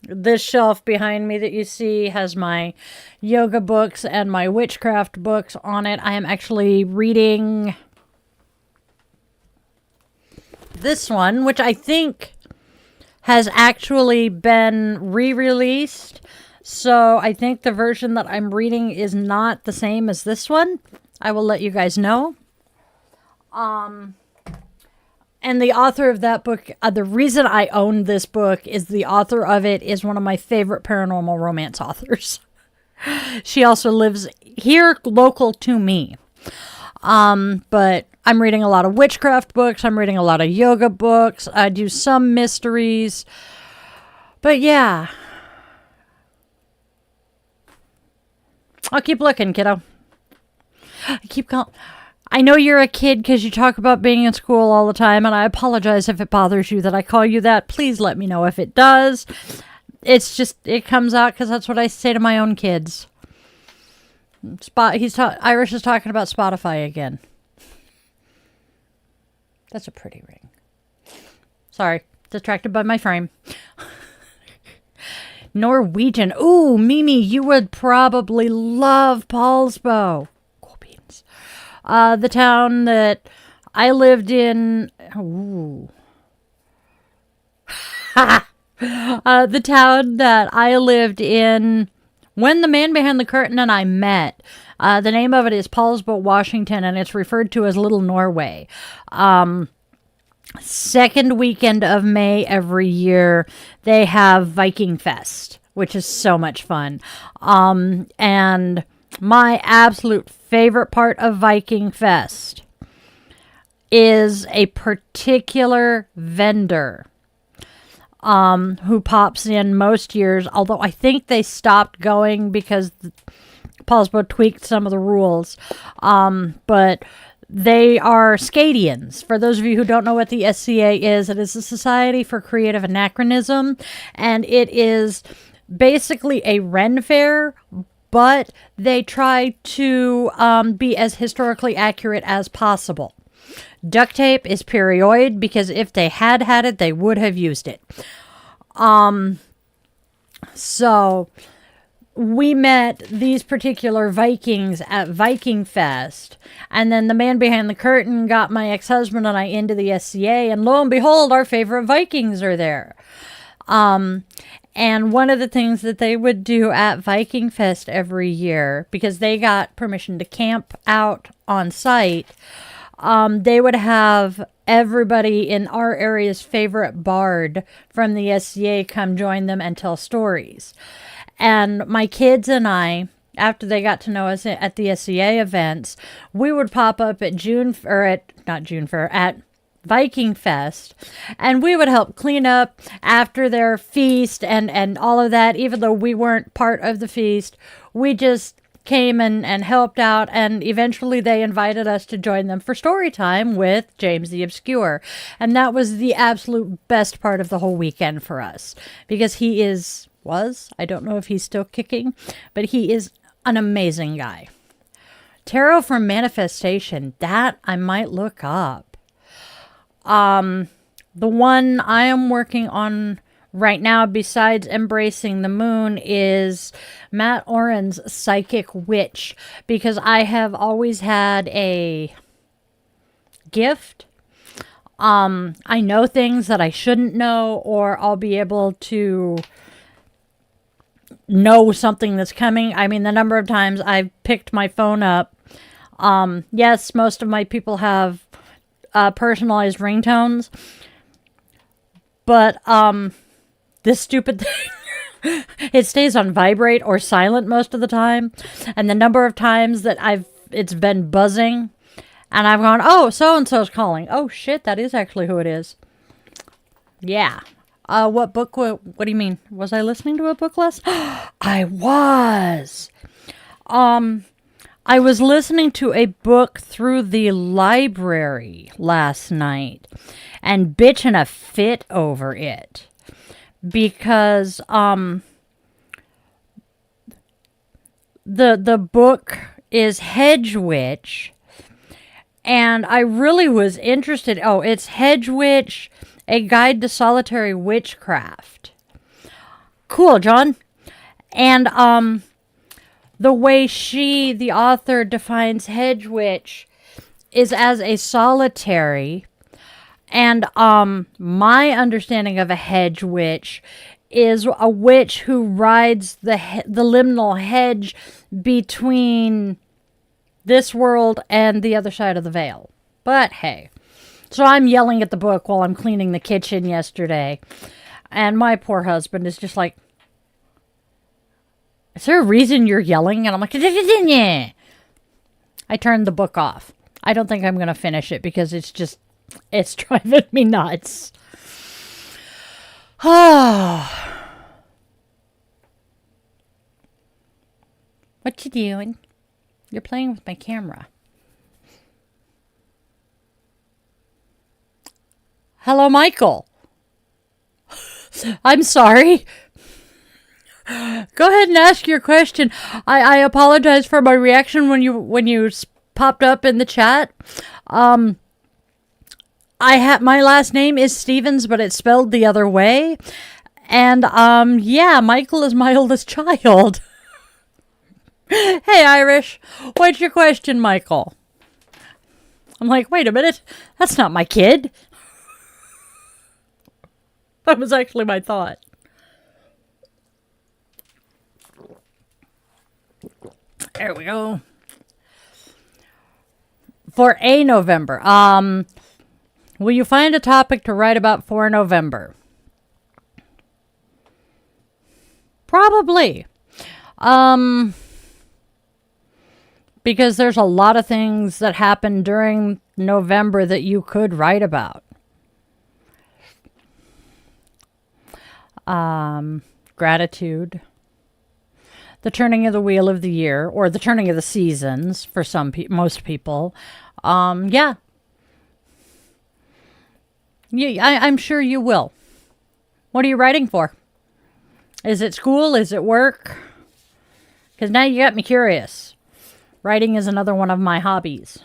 This shelf behind me that you see has my yoga books and my witchcraft books on it. I am actually reading this one, which I think has actually been re-released. So I think the version that I'm reading is not the same as this one. I will let you guys know. And the author of that book, the reason I own this book is the author of it is one of my favorite paranormal romance authors. She also lives here, local to me. But I'm reading a lot of witchcraft books. I'm reading a lot of yoga books. I do some mysteries. But yeah. I'll keep looking, kiddo. I know you're a kid because you talk about being in school all the time, and I apologize if it bothers you that I call you that. Please let me know if it does. It's just, it comes out because that's what I say to my own kids. Irish is talking about Spotify again. That's a pretty ring. Sorry, distracted by my frame. Norwegian. Ooh, Mimi, you would probably love Paulsbo. The town that I lived in. Ooh. The town that I lived in when the man behind the curtain and I met. The name of it is Paulsbo, Washington, and it's referred to as Little Norway. Second weekend of May every year, they have Viking Fest, which is so much fun. And my absolute favorite part of Viking Fest is a particular vendor who pops in most years, although I think they stopped going because Paulsbo tweaked some of the rules. But they are Scadians. For those of you who don't know what the SCA is, it is the Society for Creative Anachronism, and it is basically a Ren Fair, but they try to be as historically accurate as possible. Duct tape is perioid because if they had it, they would have used it. So we met these particular Vikings at Viking Fest, and then the man behind the curtain got my ex-husband and I into the SCA, and lo and behold, our favorite Vikings are there. And one of the things that they would do at Viking Fest every year, because they got permission to camp out on site, they would have everybody in our area's favorite bard from the SCA come join them and tell stories. And my kids and I, after they got to know us at the SCA events, we would pop up at at Viking Fest, and we would help clean up after their feast and all of that. Even though we weren't part of the feast, we just came and helped out, and eventually they invited us to join them for story time with James the Obscure. And that was the absolute best part of the whole weekend for us, because he I don't know if he's still kicking, but he is an amazing guy. Tarot for Manifestation, that I might look up. The one I am working on right now, besides Embracing the Moon, is Matt Oren's Psychic Witch, because I have always had a gift. I know things that I shouldn't know, or I'll be able to know something that's coming. I mean, the number of times I've picked my phone up. Yes, most of my people have personalized ringtones, but this stupid thing, it stays on vibrate or silent most of the time. And the number of times that it's been buzzing, and I've gone, oh, so-and-so's calling. Oh, shit, that is actually who it is. Yeah. What book? What do you mean? Was I listening to a book last? I was. I was listening to a book through the library last night and bitching a fit over it because the book is Hedge Witch, and I really was interested. Oh, it's Hedge Witch, A Guide to Solitary Witchcraft. Cool, John. And the way the author, defines Hedge Witch is as a solitary. And my understanding of a hedge witch is a witch who rides the liminal hedge between this world and the other side of the veil. But hey. So I'm yelling at the book while I'm cleaning the kitchen yesterday. And my poor husband is just like, is there a reason you're yelling? And I'm like, yeah. I turned the book off. I don't think I'm going to finish it because it's driving me nuts. Oh. What you doing? You're playing with my camera. Hello, Michael. I'm sorry. Go ahead and ask your question. I apologize for my reaction when you popped up in the chat. My last name is Stevens, but it's spelled the other way. And yeah, Michael is my oldest child. Hey, Irish. What's your question, Michael? I'm like, wait a minute. That's not my kid. That was actually my thought. There we go. For a November. Will you find a topic to write about for November? Probably. Because there's a lot of things that happen during November that you could write about. Gratitude. The turning of the wheel of the year, or the turning of the seasons for most people. Yeah. I'm sure you will. What are you writing for? Is it school? Is it work? Because now you got me curious. Writing is another one of my hobbies.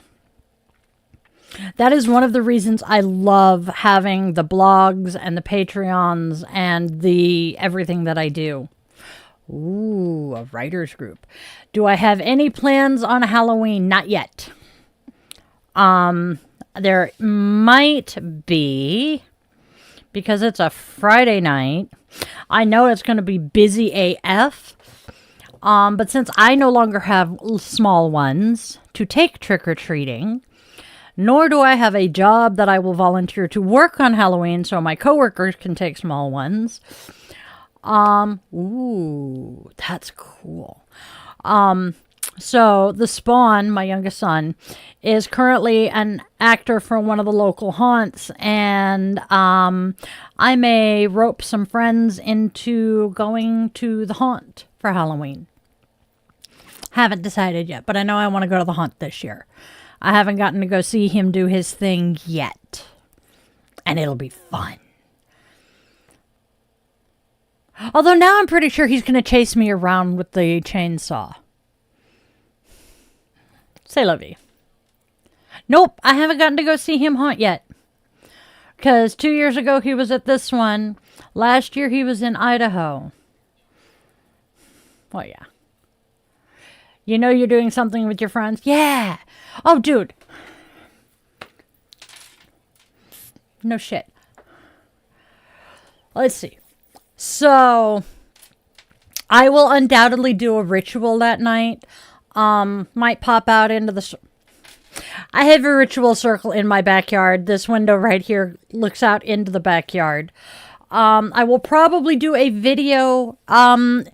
That is one of the reasons I love having the blogs and the Patreons and the everything that I do. Ooh, a writer's group. Do I have any plans on Halloween? Not yet. There might be, because it's a Friday night. I know it's going to be busy AF. But since I no longer have small ones to take trick-or-treating, nor do I have a job that I will volunteer to work on Halloween so my coworkers can take small ones. Ooh, that's cool. So the Spawn, my youngest son, is currently an actor for one of the local haunts, and I may rope some friends into going to the haunt for Halloween. Haven't decided yet, but I know I want to go to the haunt this year. I haven't gotten to go see him do his thing yet, and it'll be fun. Although now I'm pretty sure he's going to chase me around with the chainsaw. Say, lovey. Nope, I haven't gotten to go see him haunt yet. Because 2 years ago he was at this one. Last year he was in Idaho. Well, yeah. You know you're doing something with your friends? Yeah. Oh, dude. No shit. Let's see. So, I will undoubtedly do a ritual that night. Might pop out into the... I have a ritual circle in my backyard. This window right here looks out into the backyard. I will probably do a video. Join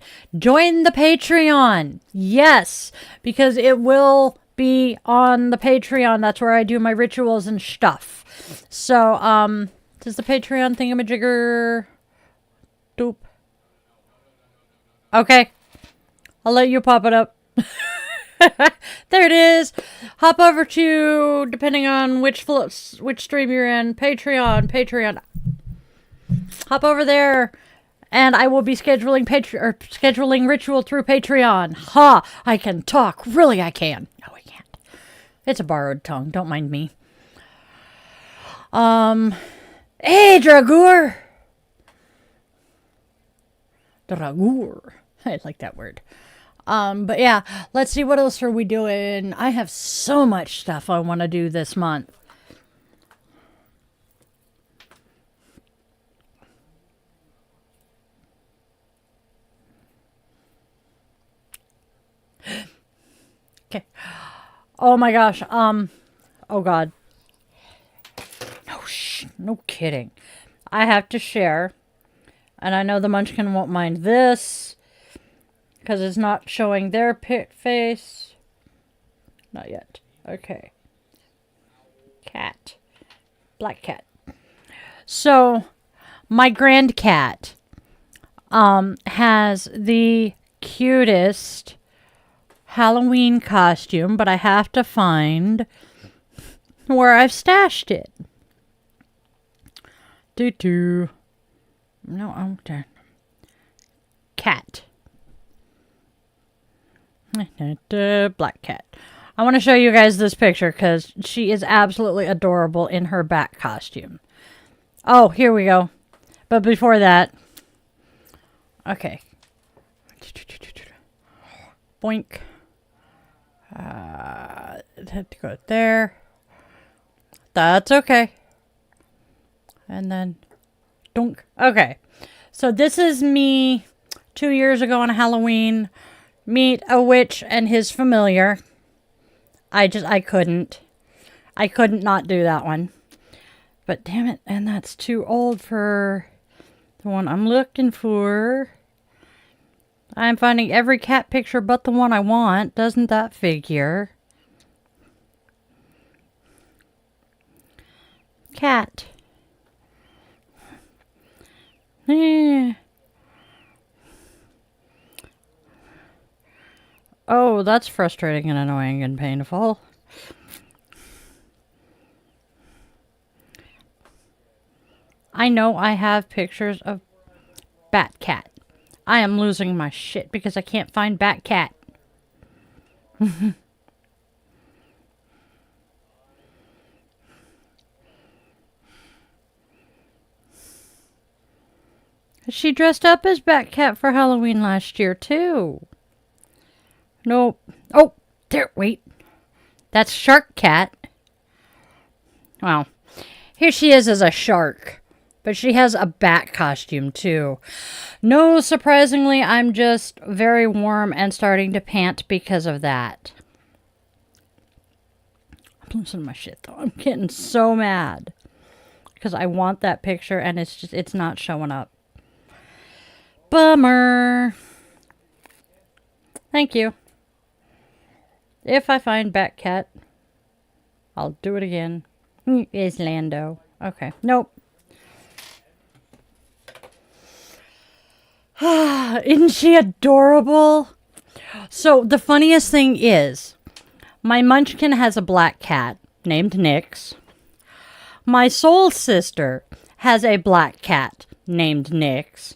the Patreon. Yes, because it will be on the Patreon. That's where I do my rituals and stuff. So, does the Patreon thingamajigger... Doop. Okay. I'll let you pop it up. There it is. Hop over to, depending on which stream you're in, Patreon. Hop over there, and I will be scheduling ritual through Patreon. Ha! I can talk. Really, I can. No, I can't. It's a borrowed tongue. Don't mind me. Hey, Dragoor. I like that word. But yeah, let's see, what else are we doing? I have so much stuff I want to do this month. Okay. Oh my gosh. Oh God. No kidding. I have to share. And I know the Munchkin won't mind this, because it's not showing their face. Not yet. Okay. Cat. Black cat. So, my grand cat has the cutest Halloween costume, but I have to find where I've stashed it. Doo-doo. No, I'm done. Cat. Black cat. I want to show you guys this picture because she is absolutely adorable in her bat costume. Oh, here we go. But before that... Okay. Boink. It had to go there. That's okay. And then... Dunk. Okay. So this is me 2 years ago on Halloween. Meet a witch and his familiar. I couldn't not do that one. But damn it, and that's too old for the one I'm looking for. I'm finding every cat picture but the one I want. Doesn't that figure? Cat. Oh, that's frustrating and annoying and painful. I know I have pictures of Bat Cat. I am losing my shit because I can't find Bat Cat. She dressed up as Bat Cat for Halloween last year, too. Nope. Oh, there, wait. That's Shark Cat. Well, here she is as a shark. But she has a bat costume, too. No, surprisingly, I'm just very warm and starting to pant because of that. I'm losing my shit, though. I'm getting so mad. Because I want that picture, and it's not showing up. Bummer. Thank you. If I find Bat Cat, I'll do it again. Is Lando. Okay. Nope. Isn't she adorable? So, the funniest thing is, my Munchkin has a black cat named Nyx. My soul sister has a black cat named Nyx.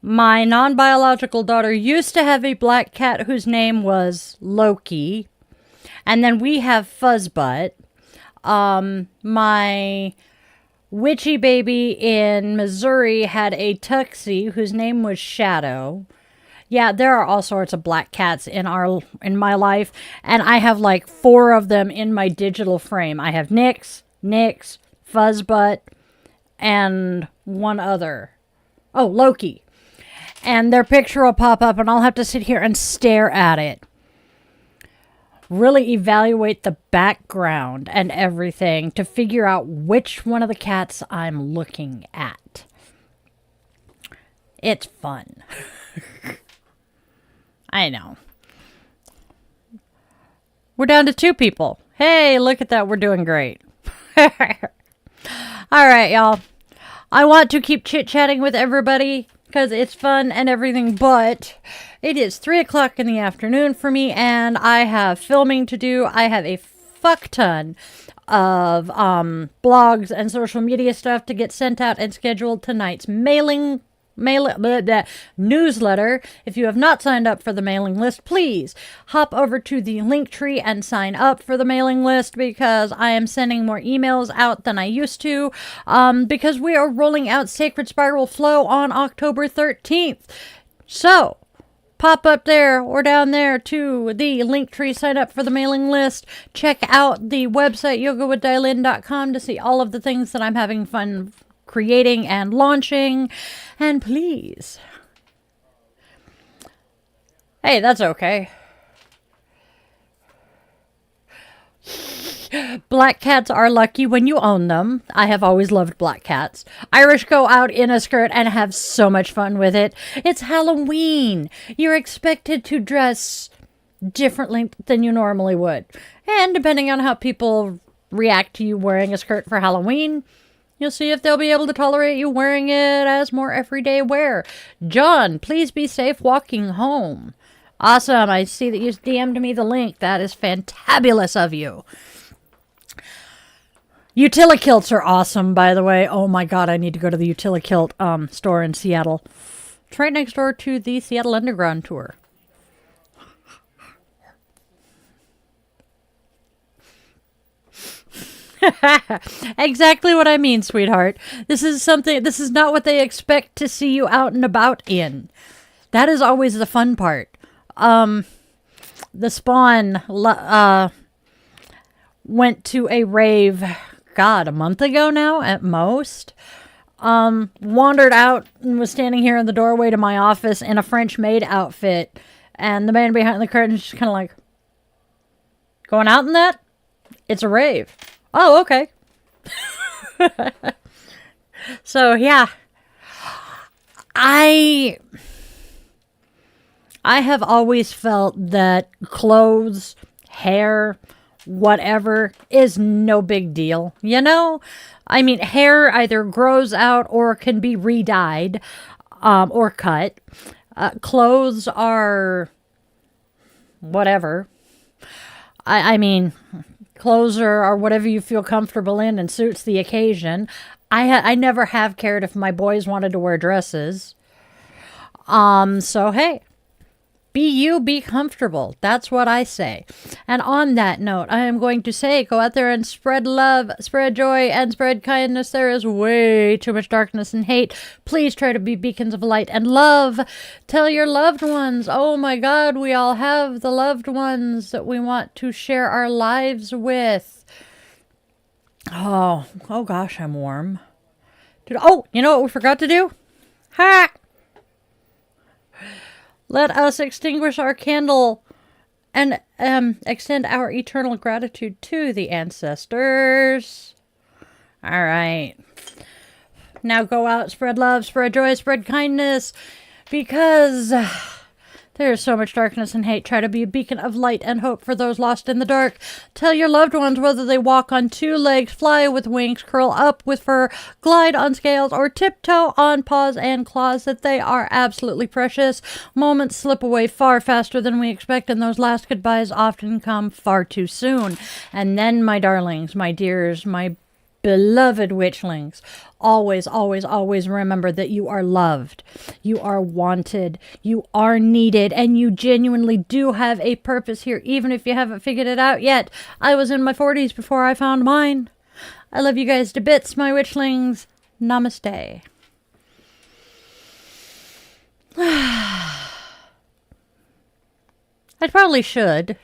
My non-biological daughter used to have a black cat whose name was Loki. And then we have Fuzzbutt. My Witchy baby in Missouri had a tuxie whose name was Shadow. Yeah, there are all sorts of black cats in my life, and I have like 4 of them in my digital frame. I have Nix, Fuzzbutt, and one other. Oh, Loki. And their picture will pop up, and I'll have to sit here and stare at it. Really evaluate the background and everything to figure out which one of the cats I'm looking at. It's fun. I know. We're down to 2 people. Hey, look at that. We're doing great. All right, y'all. I want to keep chit-chatting with everybody because it's fun and everything, but it is 3 o'clock in the afternoon for me, and I have filming to do. I have a fuck ton of blogs and social media stuff to get sent out and scheduled. Tonight's newsletter. If you have not signed up for the mailing list, please hop over to the link tree and sign up for the mailing list, because I am sending more emails out than I used to, because we are rolling out Sacred Spiral Flow on October 13th. So pop up there or down there to the link tree, sign up for the mailing list, check out the website yogawithdylin.com to see all of the things that I'm having fun creating and launching. And please, hey, that's okay. Black cats are lucky when you own them. I have always loved black cats. Irish go out in a skirt and have so much fun with it. It's Halloween. You're expected to dress differently than you normally would. And depending on how people react to you wearing a skirt for Halloween, you'll see if they'll be able to tolerate you wearing it as more everyday wear. John, please be safe walking home. Awesome. I see that you DM'd me the link. That is fantabulous of you. Utilikilts are awesome, by the way. Oh my god, I need to go to the Utilikilt store in Seattle. It's right next door to the Seattle Underground tour. Exactly what I mean, sweetheart. This is not what they expect to see you out and about in. That is always the fun part. The Spawn went to a rave, God, a month ago now at most. Wandered out and was standing here in the doorway to my office in a French maid outfit. And the man behind the curtain is just kind of like, going out in that? It's a rave. Oh, okay. So, yeah. I have always felt that clothes, hair, whatever is no big deal. You know? I mean, hair either grows out or can be re-dyed or cut. Clothes are whatever. I mean, clothes are whatever you feel comfortable in and suits the occasion. I never have cared if my boys wanted to wear dresses. So hey, be you, be comfortable. That's what I say. And on that note, I am going to say, go out there and spread love, spread joy, and spread kindness. There is way too much darkness and hate. Please try to be beacons of light and love. Tell your loved ones. Oh my God, we all have the loved ones that we want to share our lives with. Oh gosh, I'm warm. Oh, you know what we forgot to do? Ha! Let us extinguish our candle and extend our eternal gratitude to the ancestors. All right. Now go out, spread love, spread joy, spread kindness, because there is so much darkness and hate. Try to be a beacon of light and hope for those lost in the dark. Tell your loved ones, whether they walk on 2 legs, fly with wings, curl up with fur, glide on scales, or tiptoe on paws and claws, that they are absolutely precious. Moments slip away far faster than we expect, and those last goodbyes often come far too soon. And then, my darlings, my dears, my beloved witchlings, always, always, always remember that you are loved, you are wanted, you are needed, and you genuinely do have a purpose here, even if you haven't figured it out yet. I was in my 40s before I found mine. I love you guys to bits, my witchlings. Namaste. I probably should.